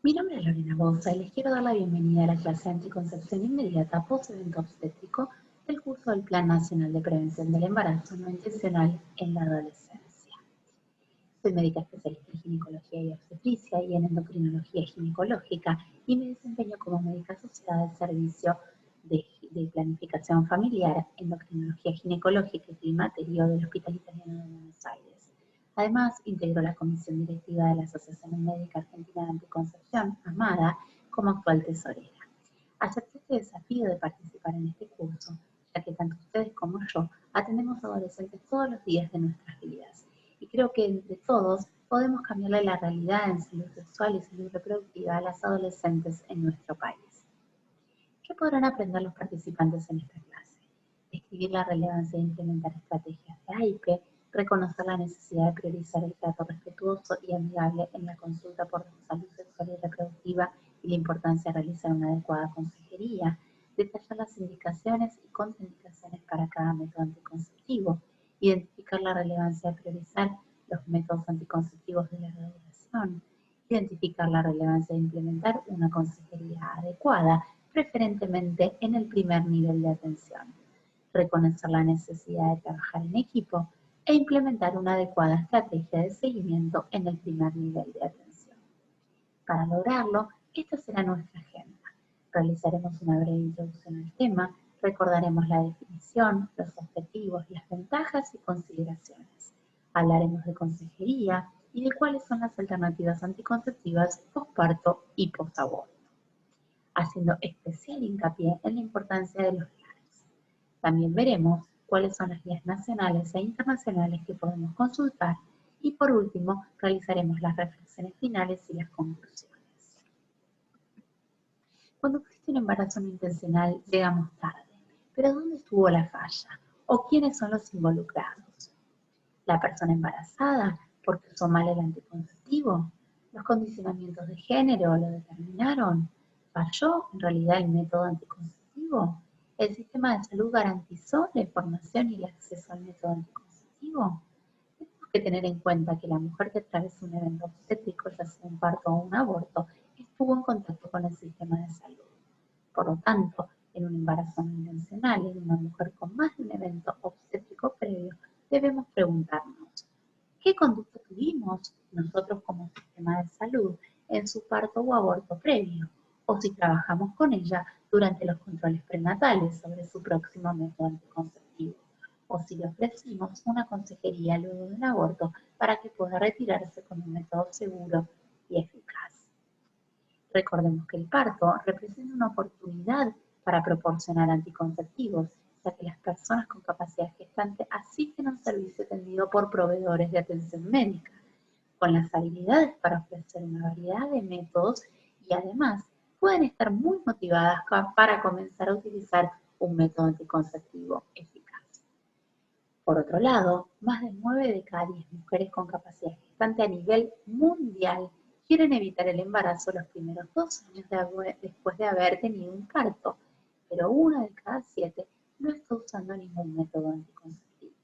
Mi nombre es Lorena Bosa y les quiero dar la bienvenida a la clase de anticoncepción inmediata post-evento obstétrico del curso del Plan Nacional de Prevención del Embarazo No Intencional en la Adolescencia. Soy médica especialista en ginecología y obstetricia y en endocrinología ginecológica y me desempeño como médica asociada al servicio de planificación familiar, endocrinología ginecológica y climaterio del Hospital Italiano de Buenos Aires. Además, integró la comisión directiva de la Asociación Médica Argentina de Anticoncepción, AMADA, como actual tesorera. Acepté este desafío de participar en este curso, ya que tanto ustedes como yo atendemos a adolescentes todos los días de nuestras vidas. Y creo que entre todos podemos cambiarle la realidad en salud sexual y salud reproductiva a las adolescentes en nuestro país. ¿Qué podrán aprender los participantes en esta clase? Describir la relevancia de implementar estrategias de AIPE, reconocer la necesidad de priorizar el trato respetuoso y amigable en la consulta por salud sexual y reproductiva y la importancia de realizar una adecuada consejería, detallar las indicaciones y contraindicaciones para cada método anticonceptivo, identificar la relevancia de priorizar los métodos anticonceptivos de larga duración, identificar la relevancia de implementar una consejería adecuada, preferentemente en el primer nivel de atención, reconocer la necesidad de trabajar en equipo e implementar una adecuada estrategia de seguimiento en el primer nivel de atención. Para lograrlo, esta será nuestra agenda. Realizaremos una breve introducción al tema, recordaremos la definición, los objetivos, las ventajas y consideraciones. Hablaremos de consejería y de cuáles son las alternativas anticonceptivas posparto y postaborto, haciendo especial hincapié en la importancia de los planes. También veremos cuáles son las guías nacionales e internacionales que podemos consultar y por último realizaremos las reflexiones finales y las conclusiones. Cuando existe un embarazo no intencional llegamos tarde, pero ¿dónde estuvo la falla? ¿O quiénes son los involucrados? ¿La persona embarazada porque usó mal el anticonceptivo? ¿Los condicionamientos de género lo determinaron? ¿Falló en realidad el método anticonceptivo? ¿El sistema de salud garantizó la información y el acceso al método anticonceptivo? Tenemos que tener en cuenta que la mujer que atravesó un evento obstétrico, ya sea un parto o un aborto, estuvo en contacto con el sistema de salud. Por lo tanto, en un embarazo no intencional, en una mujer con más de un evento obstétrico previo, debemos preguntarnos, ¿qué conducta tuvimos nosotros como sistema de salud en su parto o aborto previo? O si trabajamos con ella durante los controles prenatales sobre su próximo método anticonceptivo. O si le ofrecimos una consejería luego de un aborto para que pueda retirarse con un método seguro y eficaz. Recordemos que el parto representa una oportunidad para proporcionar anticonceptivos, ya que las personas con capacidad gestante asisten a un servicio atendido por proveedores de atención médica, con las habilidades para ofrecer una variedad de métodos y además pueden estar muy motivadas para comenzar a utilizar un método anticonceptivo eficaz. Por otro lado, más de 9 de cada 10 mujeres con capacidad gestante a nivel mundial quieren evitar el embarazo los primeros 2 años después de haber tenido un parto, pero 1 de cada 7 no está usando ningún método anticonceptivo.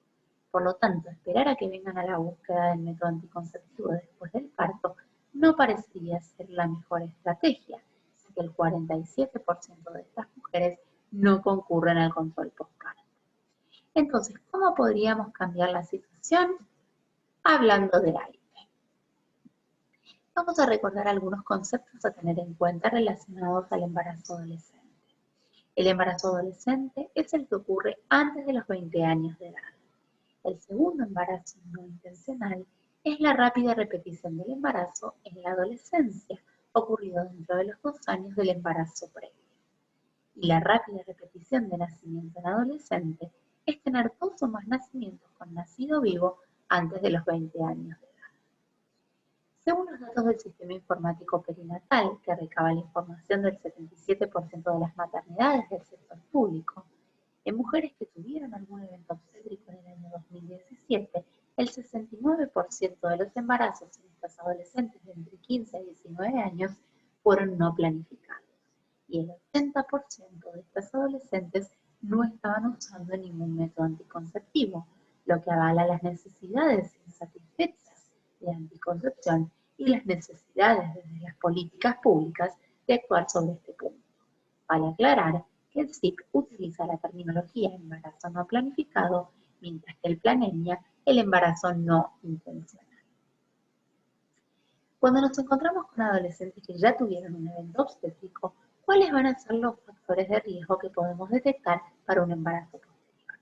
Por lo tanto, esperar a que vengan a la búsqueda del método anticonceptivo después del parto no parecería ser la mejor estrategia, ya que el 47% de estas mujeres no concurren al control postparto. Entonces, ¿cómo podríamos cambiar la situación? Hablando del AIPE. Vamos a recordar algunos conceptos a tener en cuenta relacionados al embarazo adolescente. El embarazo adolescente es el que ocurre antes de los 20 años de edad. El segundo embarazo no intencional es la rápida repetición del embarazo en la adolescencia, ocurrido dentro de los 2 años del embarazo previo. Y la rápida repetición de nacimiento en adolescente es tener 2 o más nacimientos con nacido vivo antes de los 20 años de edad. Según los datos del sistema informático perinatal, que recaba la información del 77% de las maternidades del sector público, en mujeres que tuvieron algún evento obstétrico en el año 2017, el 69% de los embarazos en estas adolescentes de entre 15 y 19 años fueron no planificados, y el 80% de estas adolescentes no estaban usando ningún método anticonceptivo, lo que avala las necesidades insatisfechas de anticoncepción y las necesidades desde la políticas públicas de actuar sobre este punto. Vale aclarar que el SIP utiliza la terminología embarazo no planificado, mientras que el Plan EMIA, el embarazo no intencional. Cuando nos encontramos con adolescentes que ya tuvieron un evento obstétrico, ¿cuáles van a ser los factores de riesgo que podemos detectar para un embarazo posterior?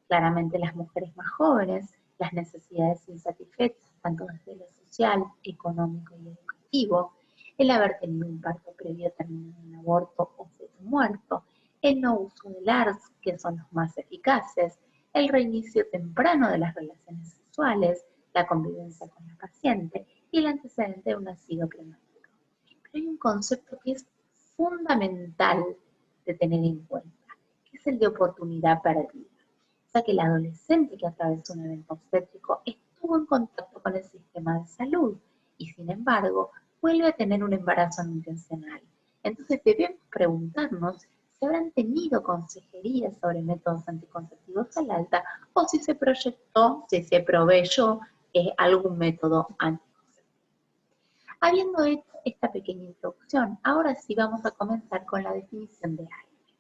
Claramente las mujeres más jóvenes, las necesidades insatisfechas, tanto desde lo social, económico y educativo, el haber tenido un parto previo terminado en aborto o feto muerto, el no uso del ARS, que son los más eficaces, el reinicio temprano de las relaciones sexuales, la convivencia con la paciente y el antecedente de un nacido prematuro. Pero hay un concepto que es fundamental de tener en cuenta, que es el de oportunidad perdida. O sea que el adolescente que atravesó un evento obstétrico estuvo en contacto con el sistema de salud y sin embargo vuelve a tener un embarazo no intencional. Entonces debemos preguntarnos si habrán tenido consejería sobre métodos anticonceptivos al alta o si se proyectó, si se proveyó algún método anticonceptivo. Habiendo hecho esta pequeña introducción, ahora sí vamos a comenzar con la definición de AINE.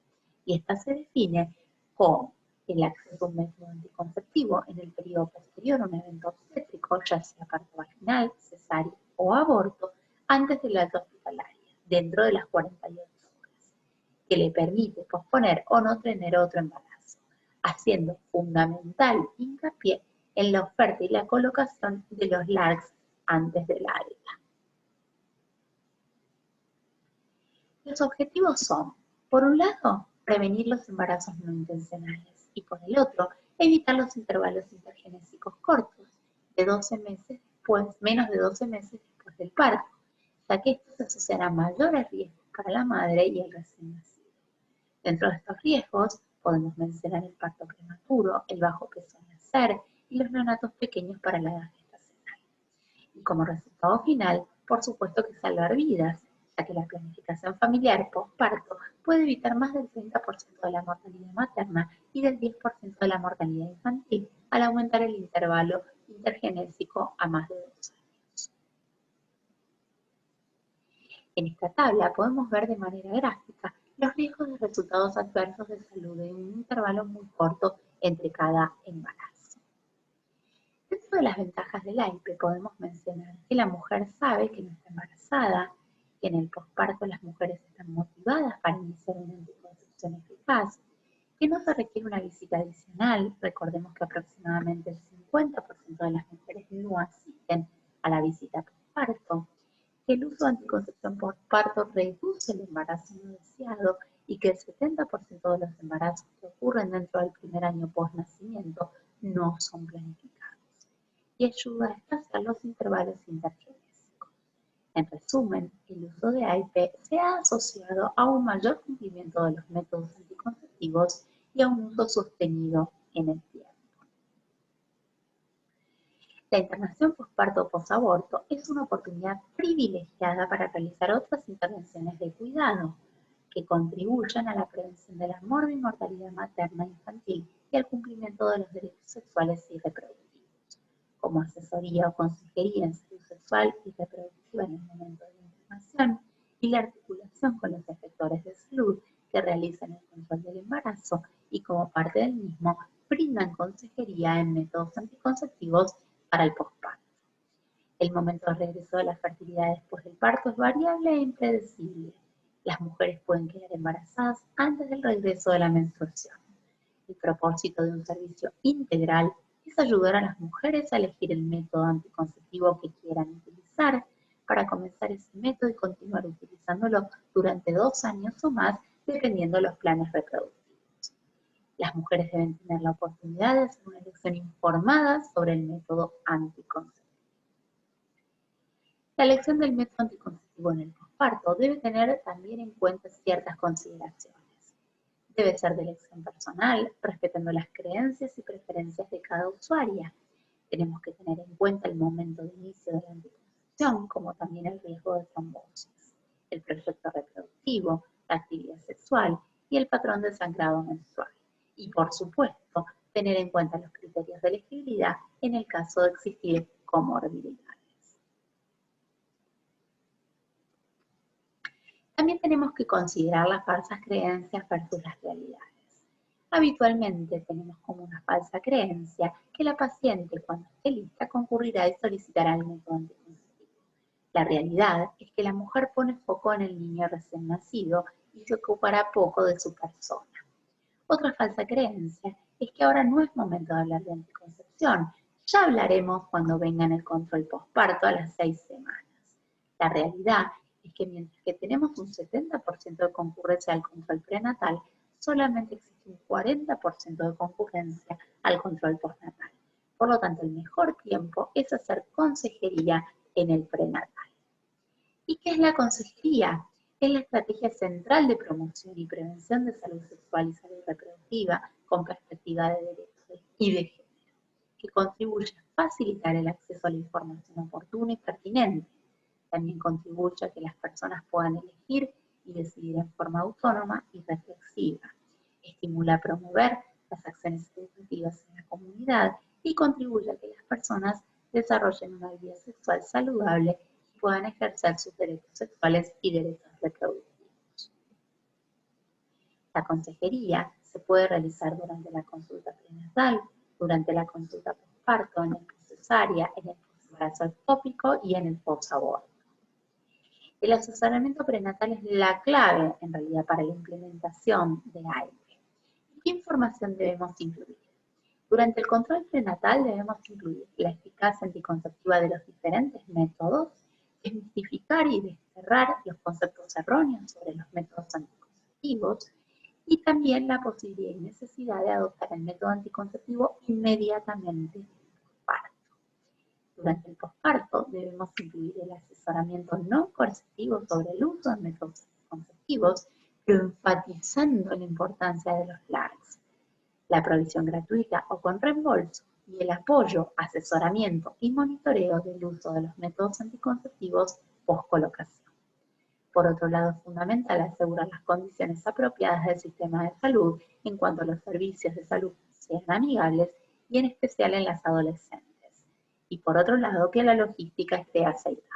Y esta se define como el acceso a un método anticonceptivo en el periodo posterior a un evento obstétrico, ya sea parto vaginal, cesárea o aborto, antes del alta hospitalaria, dentro de las 48 horas, que le permite posponer o no tener otro embarazo, haciendo fundamental hincapié en la oferta y la colocación de los LARCs antes de la alta. Los objetivos son, por un lado, prevenir los embarazos no intencionales y por el otro, evitar los intervalos intergenésicos cortos, de 12 meses después, menos de 12 meses después del parto, ya que esto se asociará a mayores riesgos para la madre y el recién nacido. Dentro de estos riesgos podemos mencionar el parto prematuro, el bajo peso al nacer y los neonatos pequeños para la edad gestacional. Y como resultado final, por supuesto que salvar vidas, ya que la planificación familiar postparto puede evitar más del 30% de la mortalidad materna y del 10% de la mortalidad infantil al aumentar el intervalo intergenésico a más de 2 años. En esta tabla podemos ver de manera gráfica los riesgos de resultados adversos de salud en un intervalo muy corto entre cada embarazo. Dentro de las ventajas del AIPE podemos mencionar que la mujer sabe que no está embarazada, que en el posparto las mujeres están motivadas para iniciar una anticoncepción eficaz, que no se requiere una visita adicional, recordemos que aproximadamente el 50% de las mujeres no asisten a la visita posparto, que el uso de anticoncepción posparto reduce el embarazo no deseado y que el 70% de los embarazos que ocurren dentro del primer año post-nacimiento no son planificados y ayuda a espaciar los intervalos intergenésicos. En resumen, el uso de AIPE se ha asociado a un mayor cumplimiento de los métodos anticonceptivos y a un uso sostenido en el tiempo. La internación posparto o posaborto es una oportunidad privilegiada para realizar otras intervenciones de cuidado que contribuyan a la prevención de la morbimortalidad materna e infantil y al cumplimiento de los derechos sexuales y reproductivos, como asesoría o consejería en salud sexual y reproductiva en el momento de la internación y la articulación con los efectores de salud que realizan el control del embarazo y como parte del mismo brindan consejería en métodos anticonceptivos para el posparto. El momento de regreso de la fertilidad después del parto es variable e impredecible. Las mujeres pueden quedar embarazadas antes del regreso de la menstruación. El propósito de un servicio integral es ayudar a las mujeres a elegir el método anticonceptivo que quieran utilizar para comenzar ese método y continuar utilizándolo durante 2 años o más, dependiendo de los planes reproductivos. Las mujeres deben tener la oportunidad de hacer una elección informada sobre el método anticonceptivo. La elección del método anticonceptivo en el posparto debe tener también en cuenta ciertas consideraciones. Debe ser de elección personal, respetando las creencias y preferencias de cada usuaria. Tenemos que tener en cuenta el momento de inicio de la anticoncepción, como también el riesgo de trombosis, el proyecto reproductivo, la actividad sexual y el patrón de sangrado menstrual. Y por supuesto, tener en cuenta los criterios de elegibilidad en el caso de existir comorbilidades. tenemos que considerar las falsas creencias versus las realidades. Habitualmente tenemos como una falsa creencia que la paciente, cuando esté lista, concurrirá y solicitará el método anticonceptivo. La realidad es que la mujer pone foco en el niño recién nacido y se ocupará poco de su persona. Otra falsa creencia es que ahora no es momento de hablar de anticoncepción. Ya hablaremos cuando venga en el control posparto a las 6 semanas. La realidad es que mientras que tenemos un 70% de concurrencia al control prenatal, solamente existe un 40% de concurrencia al control postnatal. Por lo tanto, el mejor tiempo es hacer consejería en el prenatal. ¿Y qué es la consejería? Es la estrategia central de promoción y prevención de salud sexual y salud reproductiva con perspectiva de derechos y de género, que contribuye a facilitar el acceso a la información oportuna y pertinente. También contribuye a que las personas puedan elegir y decidir en forma autónoma y reflexiva. Estimula a promover las acciones educativas en la comunidad y contribuye a que las personas desarrollen una vida sexual saludable y puedan ejercer sus derechos sexuales y derechos reproductivos. La consejería se puede realizar durante la consulta prenatal, durante la consulta postparto, en el cesárea, en el embarazo ectópico y en el posaborto. El asesoramiento prenatal es la clave, en realidad, para la implementación de AIP. ¿Qué información debemos incluir? Durante el control prenatal debemos incluir la eficacia anticonceptiva de los diferentes métodos, desmitificar y desterrar los conceptos erróneos sobre los métodos anticonceptivos y también la posibilidad y necesidad de adoptar el método anticonceptivo inmediatamente parto. Durante el posparto debemos incluir el asesoramiento no coercitivo sobre el uso de métodos anticonceptivos, pero enfatizando la importancia de los LARCs, la provisión gratuita o con reembolso y el apoyo, asesoramiento y monitoreo del uso de los métodos anticonceptivos post-colocación. Por otro lado, es fundamental asegurar las condiciones apropiadas del sistema de salud en cuanto a los servicios de salud sean amigables y en especial en las adolescentes. Y por otro lado, que la logística esté aceitada.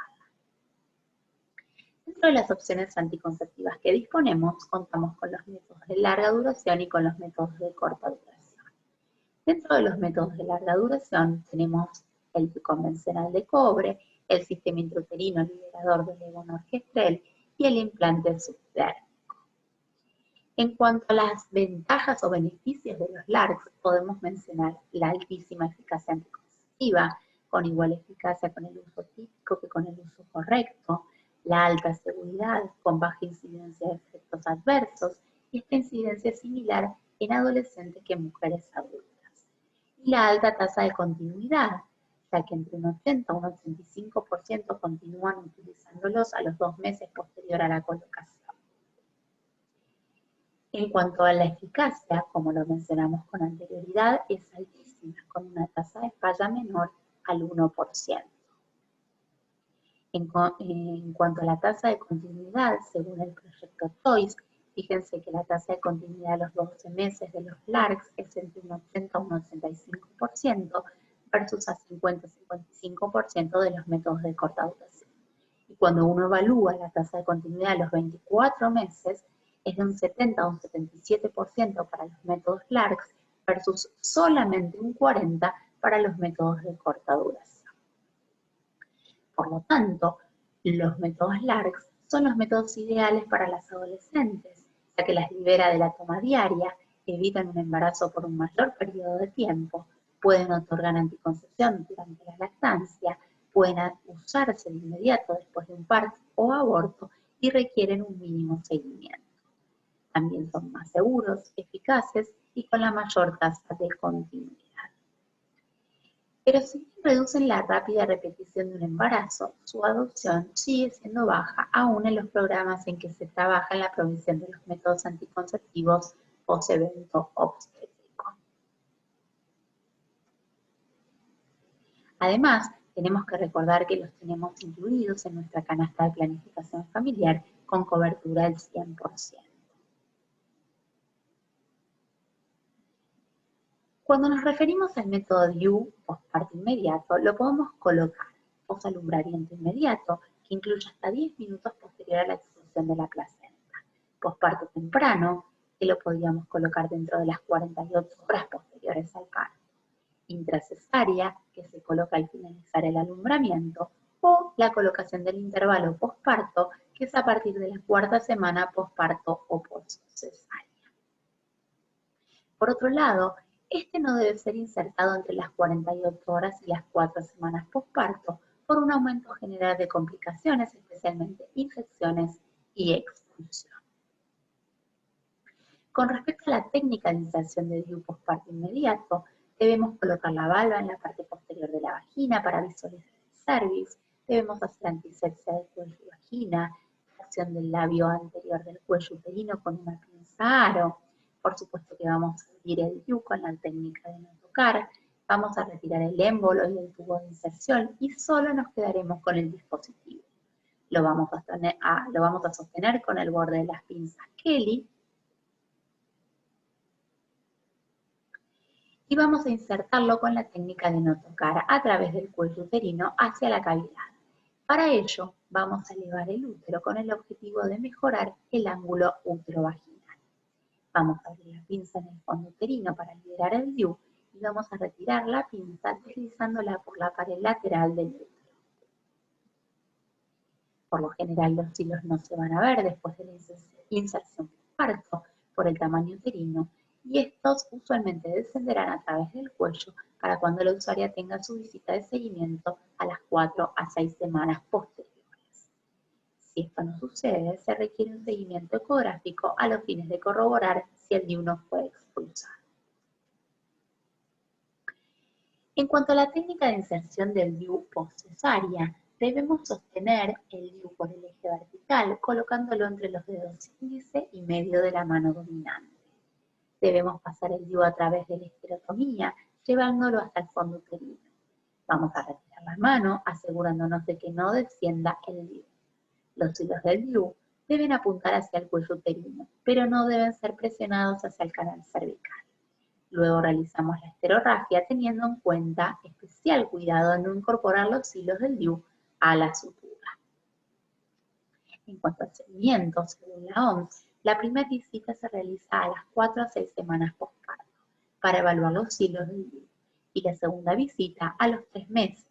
Dentro de las opciones anticonceptivas que disponemos, contamos con los métodos de larga duración y con los métodos de corta duración. Dentro de los métodos de larga duración tenemos el convencional de cobre, el sistema intrauterino liberador de levonorgestrel y el implante subdérmico. En cuanto a las ventajas o beneficios de los LARCs, podemos mencionar la altísima eficacia anticonceptiva, con igual eficacia con el uso típico que con el uso correcto, la alta seguridad con baja incidencia de efectos adversos y esta incidencia es similar en adolescentes que en mujeres adultas. Y la alta tasa de continuidad, ya que entre un 80 y un 85% continúan utilizándolos a los 2 meses posterior a la colocación. En cuanto a la eficacia, como lo mencionamos con anterioridad, es altísima, con una tasa de falla menor al 1%. En cuanto a la tasa de continuidad, según el proyecto TOYS, fíjense que la tasa de continuidad a los 12 meses de los LARCs es entre un 80 y un 85% versus a 50-55% de los métodos de corta duración. Y cuando uno evalúa la tasa de continuidad a los 24 meses, es de un 70 a un 77% para los métodos LARCs versus solamente un 40% para los métodos de corta duración. Por lo tanto, los métodos LARCs son los métodos ideales para las adolescentes, ya que las libera de la toma diaria, evitan un embarazo por un mayor periodo de tiempo, pueden otorgar anticoncepción durante la lactancia, pueden usarse de inmediato después de un parto o aborto y requieren un mínimo seguimiento. También son más seguros, eficaces y con la mayor tasa de continuidad. Pero si bien reducen la rápida repetición de un embarazo, su adopción sigue siendo baja aún en los programas en que se trabaja en la provisión de los métodos anticonceptivos post-evento obstétrico. Además, tenemos que recordar que los tenemos incluidos en nuestra canasta de planificación familiar con cobertura del 100%. Cuando nos referimos al método DIU, posparto inmediato, lo podemos colocar posalumbramiento inmediato, que incluye hasta 10 minutos posterior a la expulsión de la placenta. posparto temprano, que lo podíamos colocar dentro de las 48 horas posteriores al parto. Intracesárea, que se coloca al finalizar el alumbramiento, o la colocación del intervalo posparto, que es a partir de la 4ª semana posparto o postcesárea. Por otro lado, este no debe ser insertado entre las 48 horas y las 4 semanas posparto por un aumento general de complicaciones, especialmente infecciones y expulsión. Con respecto a la técnica de inserción de DIU posparto inmediato, debemos colocar la valva en la parte posterior de la vagina para visualizar el cervix, debemos hacer antisepsia del cuello y vagina, acción del labio anterior del cuello uterino con una pinza aro. Por supuesto que vamos a abrir el DIU con la técnica de no tocar, vamos a retirar el émbolo y el tubo de inserción y solo nos quedaremos con el dispositivo. Lo vamos a sostener con el borde de las pinzas Kelly y vamos a insertarlo con la técnica de no tocar a través del cuello uterino hacia la cavidad. Para ello, vamos a elevar el útero con el objetivo de mejorar el ángulo útero-vaginal. Vamos a abrir la pinza en el fondo uterino para liberar el DIU y vamos a retirar la pinza deslizándola por la pared lateral del útero. Por lo general los hilos no se van a ver después de la inserción posparto por el tamaño uterino y estos usualmente descenderán a través del cuello para cuando la usuaria tenga su visita de seguimiento a las 4 a 6 semanas posteriores. Si esto no sucede, se requiere un seguimiento ecográfico a los fines de corroborar si el DIU no fue expulsado. En cuanto a la técnica de inserción del DIU postcesárea, debemos sostener el DIU por el eje vertical, colocándolo entre los dedos índice y medio de la mano dominante. Debemos pasar el DIU a través de la esterotomía, llevándolo hasta el fondo uterino. Vamos a retirar la mano, asegurándonos de que no descienda el DIU. Los hilos del DIU deben apuntar hacia el cuello uterino, pero no deben ser presionados hacia el canal cervical. Luego realizamos la esterografía teniendo en cuenta especial cuidado en no incorporar los hilos del DIU a la sutura. En cuanto al seguimiento, según la OMS, la primera visita se realiza a las 4 a 6 semanas postparto para evaluar los hilos del DIU y la segunda visita a los 3 meses,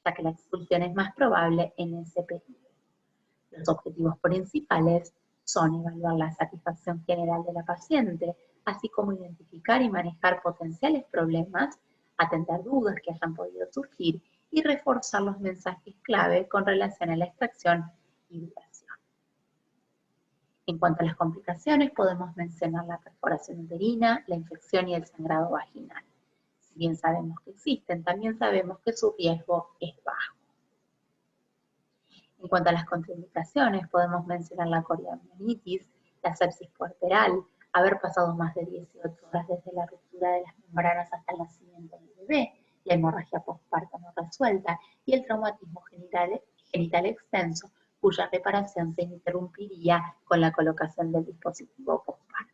ya que la expulsión es más probable en ese periodo. Los objetivos principales son evaluar la satisfacción general de la paciente, así como identificar y manejar potenciales problemas, atender dudas que hayan podido surgir y reforzar los mensajes clave con relación a la extracción y duración. En cuanto a las complicaciones, podemos mencionar la perforación uterina, la infección y el sangrado vaginal. Si bien sabemos que existen, también sabemos que su riesgo es bajo. En cuanto a las contraindicaciones, podemos mencionar la coriamnionitis, la sepsis puerperal, haber pasado más de 18 horas desde la ruptura de las membranas hasta el nacimiento del bebé, la hemorragia postparto no resuelta y el traumatismo genital extenso, cuya reparación se interrumpiría con la colocación del dispositivo postparto.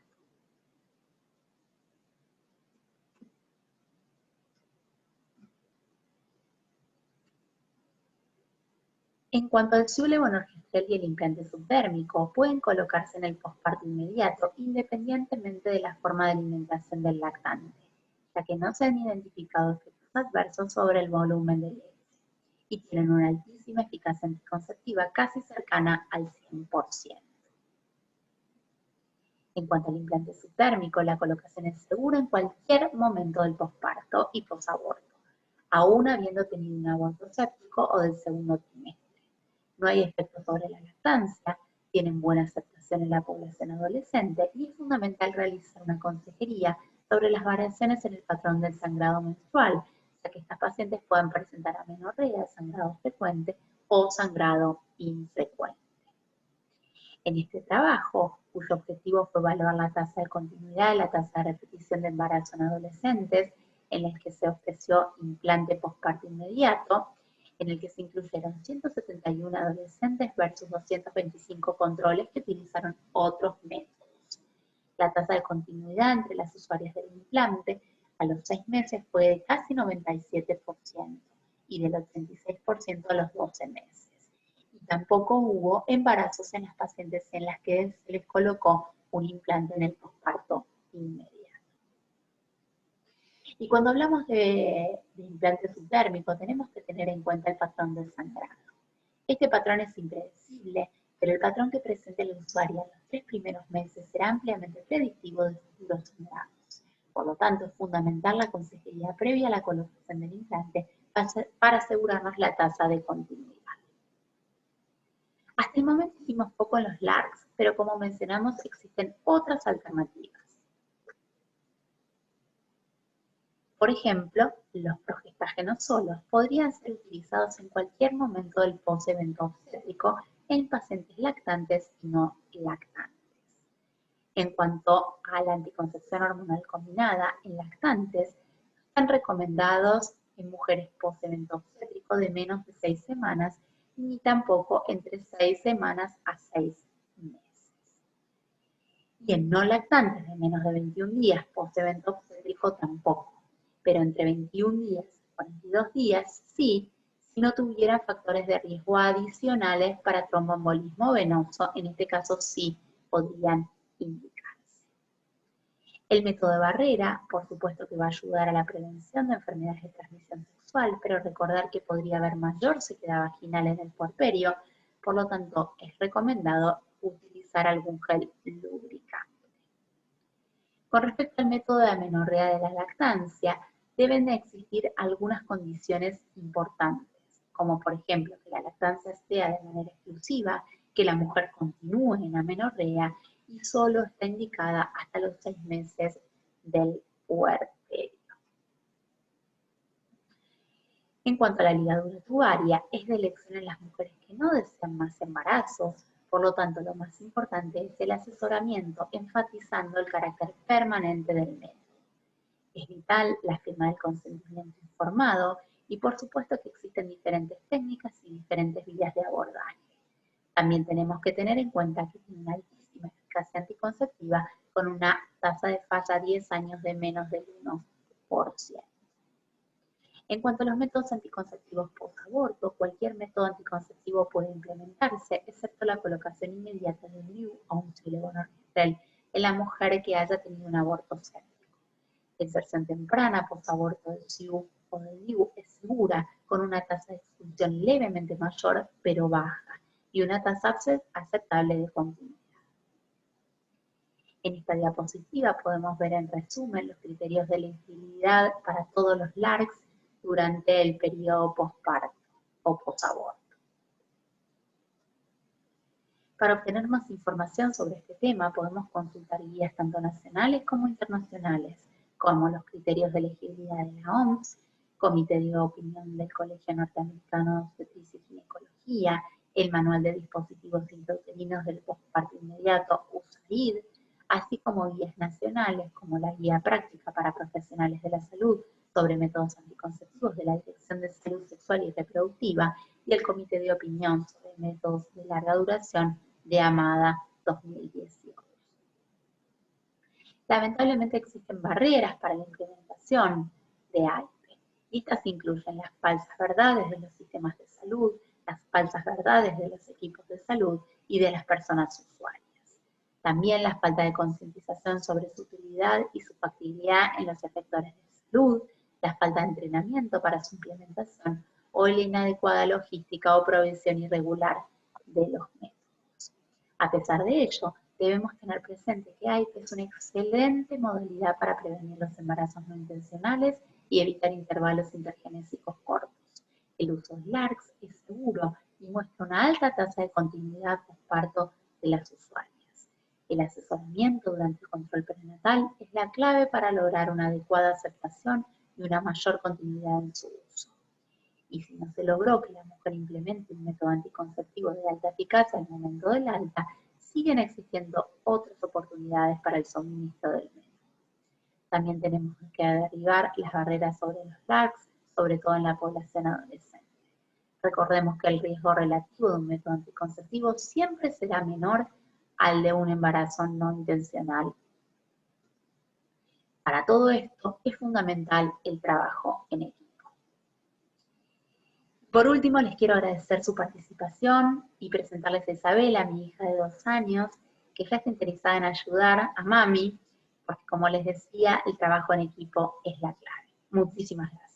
En cuanto al SIU levonorgestrel y el implante subdérmico, pueden colocarse en el posparto inmediato independientemente de la forma de alimentación del lactante, ya que no se han identificado efectos adversos sobre el volumen de leche y tienen una altísima eficacia anticonceptiva casi cercana al 100%. En cuanto al implante subdérmico, la colocación es segura en cualquier momento del posparto y posaborto, aún habiendo tenido un aborto séptico o del segundo trimestre. No hay efectos sobre la lactancia, tienen buena aceptación en la población adolescente y es fundamental realizar una consejería sobre las variaciones en el patrón del sangrado menstrual, ya que estas pacientes pueden presentar amenorrea, sangrado frecuente o sangrado infrecuente. En este trabajo, cuyo objetivo fue evaluar la tasa de continuidad y la tasa de repetición de embarazo en adolescentes, en el que se ofreció implante posparto inmediato, en el que se incluyeron 171 adolescentes versus 225 controles que utilizaron otros métodos. La tasa de continuidad entre las usuarias del implante a los 6 meses fue de casi 97% y del 86% a los 12 meses. Y Tampoco hubo embarazos en las pacientes en las que se les colocó un implante en el posparto inmediato. Y cuando hablamos de implante subdérmico, tenemos que tener en cuenta el patrón del sangrado. Este patrón es impredecible, pero el patrón que presente la usuaria en los 3 primeros meses será ampliamente predictivo de futuros sangrados. Por lo tanto, es fundamental la consejería previa a la colocación del implante para asegurarnos la tasa de continuidad. Hasta el momento hicimos poco en los LARCs, pero como mencionamos, existen otras alternativas. Por ejemplo, los progestágenos solos podrían ser utilizados en cualquier momento del post-evento obstétrico en pacientes lactantes y no lactantes. En cuanto a la anticoncepción hormonal combinada en lactantes, están recomendados en mujeres post-evento obstétrico de menos de 6 semanas ni tampoco entre 6 semanas a 6 meses. Y en no lactantes de menos de 21 días post-evento obstétrico tampoco, pero entre 21 días y 42 días sí, si no tuviera factores de riesgo adicionales para tromboembolismo venoso, en este caso sí podrían indicarse. El método de barrera, por supuesto que va a ayudar a la prevención de enfermedades de transmisión sexual, pero recordar que podría haber mayor sequedad vaginal en el puerperio, por lo tanto es recomendado utilizar algún gel lubricante. Con respecto al método de amenorrea de la lactancia, deben de existir algunas condiciones importantes, como por ejemplo que la lactancia sea de manera exclusiva, que la mujer continúe en amenorrea y solo está indicada hasta los 6 meses del puerperio. En cuanto a la ligadura tubaria, es de elección en las mujeres que no desean más embarazos, por lo tanto lo más importante es el asesoramiento, enfatizando el carácter permanente del método. Es vital la firma del consentimiento informado y por supuesto que existen diferentes técnicas y diferentes vías de abordaje. También tenemos que tener en cuenta que tiene una altísima eficacia anticonceptiva con una tasa de falla a 10 años de menos del 1%. En cuanto a los métodos anticonceptivos post-aborto, cualquier método anticonceptivo puede implementarse, excepto la colocación inmediata de un DIU o un sildenafil en la mujer que haya tenido un aborto séptico. La inserción temprana post-aborto del SIU o del DIU es segura, con una tasa de expulsión levemente mayor, pero baja, y una tasa aceptable de continuidad. En esta diapositiva podemos ver en resumen los criterios de elegibilidad para todos los LARCs durante el periodo posparto o posaborto. Para obtener más información sobre este tema podemos consultar guías tanto nacionales como internacionales, como los criterios de elegibilidad de la OMS, Comité de Opinión del Colegio Norteamericano de Obstetricia y Ginecología, el Manual de Dispositivos Intrauterinos del Posparto Inmediato, USAID, así como guías nacionales como la Guía Práctica para Profesionales de la Salud sobre Métodos Anticonceptivos de la Dirección de Salud Sexual y Reproductiva y el Comité de Opinión sobre Métodos de Larga Duración de AMADA 2018. Lamentablemente existen barreras para la implementación de AIPE. Estas incluyen las falsas verdades de los sistemas de salud, las falsas verdades de los equipos de salud y de las personas usuarias. También la falta de concientización sobre su utilidad y su factibilidad en los efectores de salud, la falta de entrenamiento para su implementación o la inadecuada logística o provisión irregular de los métodos. A pesar de ello, debemos tener presente que AIPE es una excelente modalidad para prevenir los embarazos no intencionales y evitar intervalos intergenésicos cortos. El uso de LARCs es seguro y muestra una alta tasa de continuidad posparto de las usuarias. El asesoramiento durante el control prenatal es la clave para lograr una adecuada aceptación y una mayor continuidad en su uso. Y si no se logró que la mujer implemente un método anticonceptivo de alta eficacia al momento del alta, siguen existiendo otras oportunidades para el suministro del método. También tenemos que derribar las barreras sobre los LARCs, sobre todo en la población adolescente. Recordemos que el riesgo relativo de un método anticonceptivo siempre será menor al de un embarazo no intencional. Para todo esto es fundamental el trabajo en equipo. Por último, les quiero agradecer su participación y presentarles a Isabela, mi hija de 2 años, que ya está interesada en ayudar a mami, porque como les decía, el trabajo en equipo es la clave. Muchísimas gracias.